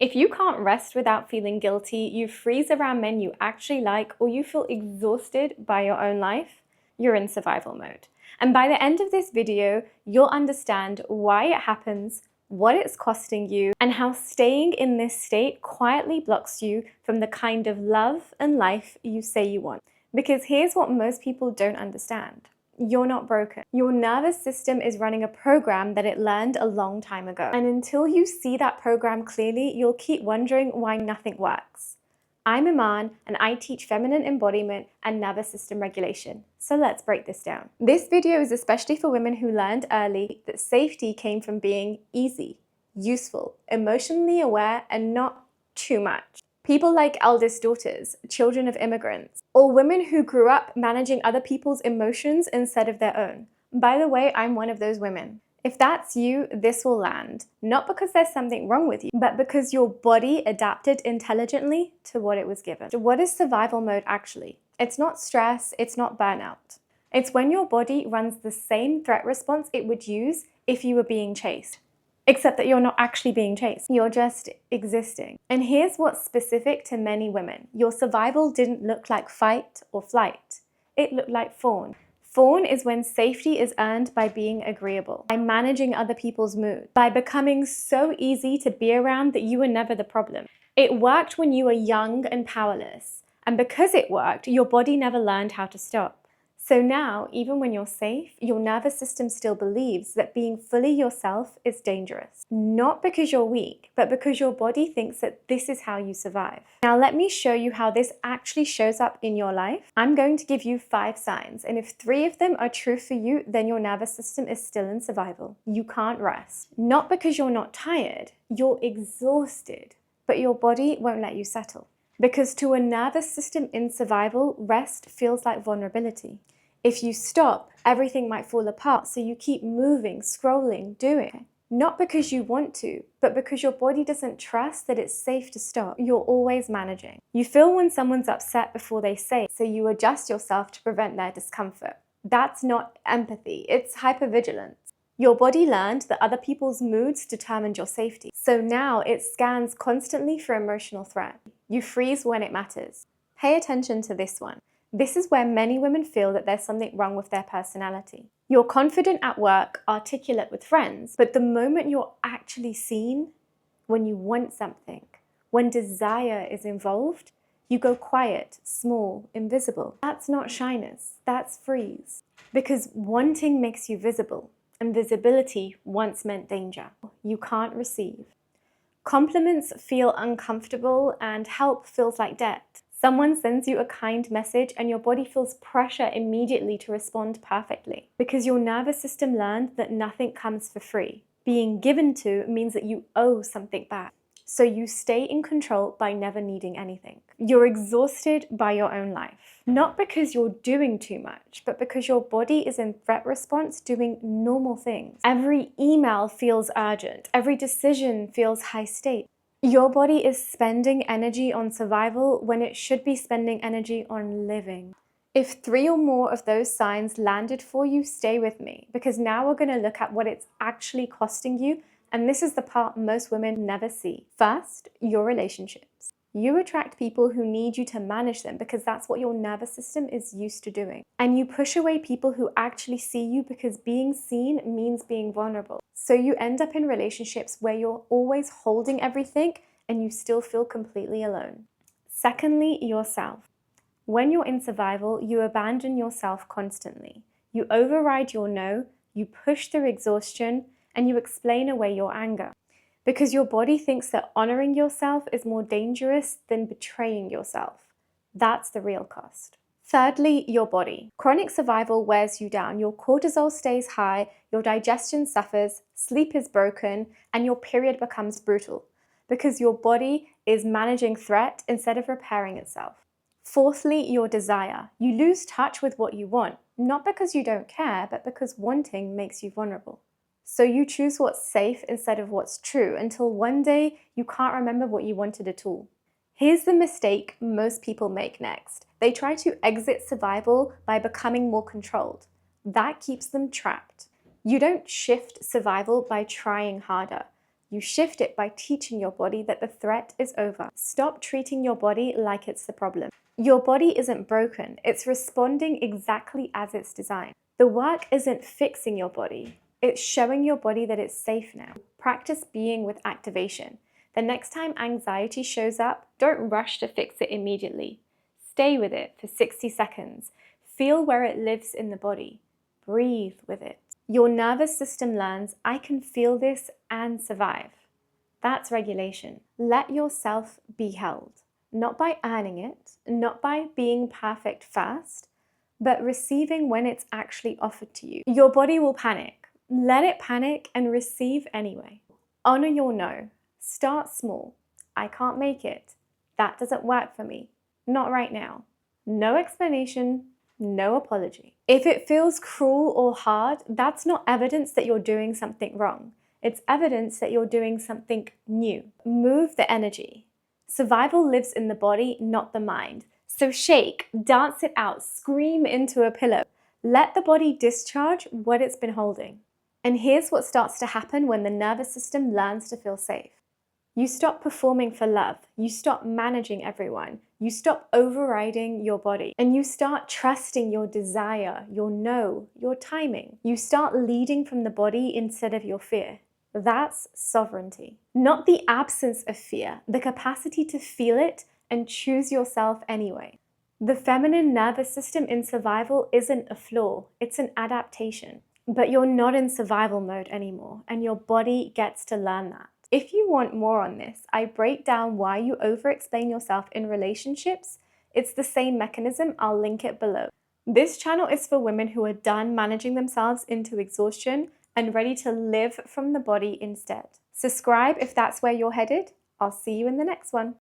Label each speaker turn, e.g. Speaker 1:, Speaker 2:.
Speaker 1: If you can't rest without feeling guilty, you freeze around men you actually like, or you feel exhausted by your own life, you're in survival mode. And by the end of this video, you'll understand why it happens, what it's costing you, and how staying in this state quietly blocks you from the kind of love and life you say you want. Because here's what most people don't understand. You're not broken. Your nervous system is running a program that it learned a long time ago. And until you see that program clearly, you'll keep wondering why nothing works. I'm Iman, and I teach feminine embodiment and nervous system regulation. So let's break this down. This video is especially for women who learned early that safety came from being easy, useful, emotionally aware, and not too much. People like eldest daughters, children of immigrants, or women who grew up managing other people's emotions instead of their own. By the way, I'm one of those women. If that's you, this will land. Not because there's something wrong with you, but because your body adapted intelligently to what it was given. What is survival mode actually? It's not stress, it's not burnout. It's when your body runs the same threat response it would use if you were being chased. Except that you're not actually being chased. You're just existing. And here's what's specific to many women. Your survival didn't look like fight or flight. It looked like fawn. Fawn is when safety is earned by being agreeable, by managing other people's mood, by becoming so easy to be around that you were never the problem. It worked when you were young and powerless. And because it worked, your body never learned how to stop. So now, even when you're safe, your nervous system still believes that being fully yourself is dangerous. Not because you're weak, but because your body thinks that this is how you survive. Now let me show you how this actually shows up in your life. I'm going to give you 5 signs, and if 3 of them are true for you, then your nervous system is still in survival. You can't rest. Not because you're not tired, you're exhausted, but your body won't let you settle. Because to a nervous system in survival, rest feels like vulnerability. If you stop, everything might fall apart, so you keep moving, scrolling, doing. Not because you want to, but because your body doesn't trust that it's safe to stop. You're always managing. You feel when someone's upset before they say it, so you adjust yourself to prevent their discomfort. That's not empathy, it's hypervigilance. Your body learned that other people's moods determined your safety. So now it scans constantly for emotional threat. You freeze when it matters. Pay attention to this one. This is where many women feel that there's something wrong with their personality. You're confident at work, articulate with friends, but the moment you're actually seen, when you want something, when desire is involved, you go quiet, small, invisible. That's not shyness, that's freeze. Because wanting makes you visible, and visibility once meant danger. You can't receive. Compliments feel uncomfortable, and help feels like debt. Someone sends you a kind message and your body feels pressure immediately to respond perfectly because your nervous system learned that nothing comes for free. Being given to means that you owe something back. So you stay in control by never needing anything. You're exhausted by your own life. Not because you're doing too much, but because your body is in threat response doing normal things. Every email feels urgent. Every decision feels high stakes. Your body is spending energy on survival when it should be spending energy on living. If 3 or more of those signs landed for you, stay with me, because now we're going to look at what it's actually costing you, and this is the part most women never see. First, your relationships. You attract people who need you to manage them because that's what your nervous system is used to doing. And you push away people who actually see you because being seen means being vulnerable. So you end up in relationships where you're always holding everything and you still feel completely alone. Secondly, yourself. When you're in survival, you abandon yourself constantly. You override your no, you push through exhaustion, and you explain away your anger. Because your body thinks that honoring yourself is more dangerous than betraying yourself. That's the real cost. Thirdly, your body. Chronic survival wears you down. Your cortisol stays high, your digestion suffers, sleep is broken, and your period becomes brutal. Because your body is managing threat instead of repairing itself. Fourthly, your desire. You lose touch with what you want, not because you don't care, but because wanting makes you vulnerable. So you choose what's safe instead of what's true until one day you can't remember what you wanted at all. Here's the mistake most people make next. They try to exit survival by becoming more controlled. That keeps them trapped. You don't shift survival by trying harder. You shift it by teaching your body that the threat is over. Stop treating your body like it's the problem. Your body isn't broken, it's responding exactly as it's designed. The work isn't fixing your body, it's showing your body that it's safe now. Practice being with activation. The next time anxiety shows up, don't rush to fix it immediately. Stay with it for 60 seconds. Feel where it lives in the body. Breathe with it. Your nervous system learns, I can feel this and survive. That's regulation. Let yourself be held. Not by earning it, not by being perfect first, but receiving when it's actually offered to you. Your body will panic. Let it panic and receive anyway. Honor your no. Start small. I can't make it. That doesn't work for me. Not right now. No explanation, no apology. If it feels cruel or hard, that's not evidence that you're doing something wrong. It's evidence that you're doing something new. Move the energy. Survival lives in the body, not the mind. So shake, dance it out, scream into a pillow. Let the body discharge what it's been holding. And here's what starts to happen when the nervous system learns to feel safe. You stop performing for love. You stop managing everyone. You stop overriding your body. And you start trusting your desire, your no, your timing. You start leading from the body instead of your fear. That's sovereignty. Not the absence of fear, the capacity to feel it and choose yourself anyway. The feminine nervous system in survival isn't a flaw, it's an adaptation. But you're not in survival mode anymore, and your body gets to learn that. If you want more on this, I break down why you over-explain yourself in relationships. It's the same mechanism, I'll link it below. This channel is for women who are done managing themselves into exhaustion and ready to live from the body instead. Subscribe if that's where you're headed. I'll see you in the next one.